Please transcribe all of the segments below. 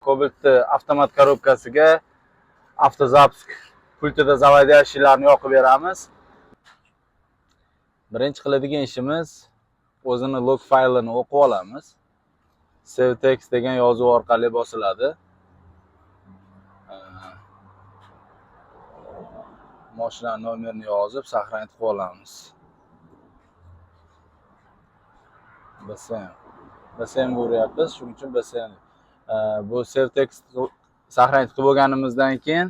Cobalt'ni avtomat korobkasiga avtozapusк pultida zavodiya ishlarni yoqib beramiz. Birinchi qiladigan ishimiz o'zini log faylini o'qib olamiz. Save text degan yozuv orqali bosiladi. Mashina nomerini yozib saqlanib qolamiz. BSM bo'lyapmiz, shuning uchun BSM. Bu save text saqlanib bo'lganimizdan keyin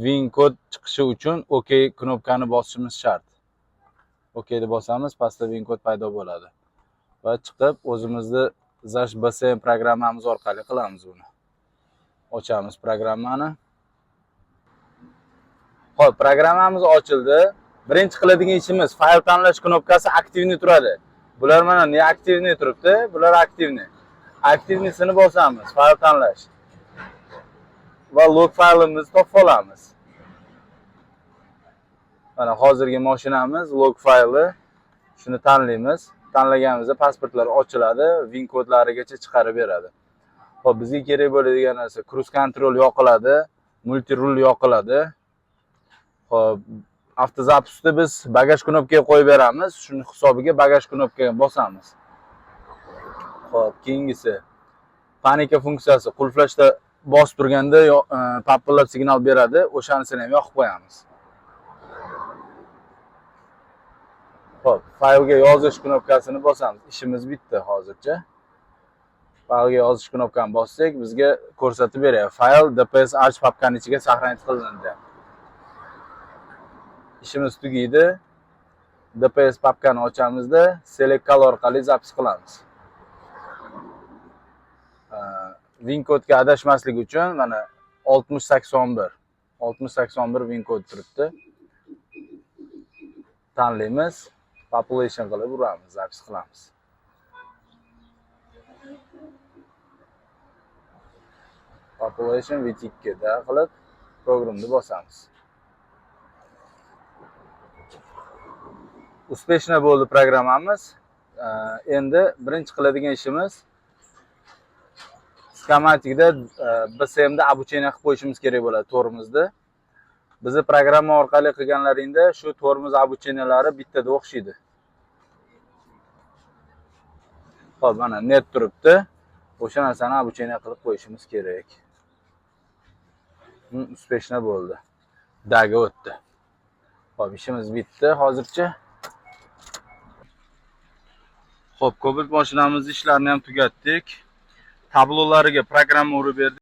win kod chiqishi uchun OK knopkani bosishimiz shart. OK deb bosamiz, pastda win kod paydo bo'ladi. Va chiqib o'zimizni Zash BSM programmamiz orqali qilamiz buni. Ochamiz programmani. Xo'p, programmamiz ochildi. Birinchi qiladigan ishimiz fayl tanlash knopkasi aktivni turadi. Bular mana ne aktivni turibdi? Bular aktivni. Aktivnisini bosamiz, fayl tanlash. Va log faylimizni topib olamiz. Mana hozirgi mashinamiz log fayli. Shuni tanlaymiz. Tanlaganimizda pasportlar ochiladi, win kodlarigacha chiqarib beradi. Xo'p, bizga kerak bo'ladigan narsa cruise control yoqiladi, multi rule yoqiladi. Xo'p, avtozapusni biz bagaj knopkaga qo'yib beramiz. Shuning hisobiga bagaj knopkaga bosamiz. Xo'p, keyingisi panika funksiyasi qulflashda bosib turganda papillab signal beradi. O'shanisini ham yoqib qo'yamiz. Xo'p, faylga yozish knopkasini bosamiz. Ishimiz bitdi hozircha. Faylga yozish knopkani bossak, bizga ko'rsatib beradi. Fayl DPS arch papkaning ichiga saqlanib qilindi. İşimiz tugaydi. DPS papkani ochamizda select call orqali zapis qilamiz. Win kodga adashmaslik uchun mana 6081 win kod turibdi. Tanlaymiz, population qilib uramiz, zapis qilamiz. Population v2 da qilib programni bosamiz. Uspeshna bo'ldi programmamiz. Endi birinchi qiladigan ishimiz skematikda BSMda обучение qilib qo'yishimiz kerak bo'ladi tormozda. Bizni programma orqali qilganlaringda shu tormoz обучениялari bittada o'xshaydi. Xo'p, mana net turibdi. O'sha narsani обучение qilib qo'yishimiz kerak. Uspeshna bo'ldi. Daga o'tdi. Xo'p, ishimiz bitdi hozircha. Xo'p, Cobalt mashinamizning ishlarini ham tugatdik. Tablolariga programma urib berdik.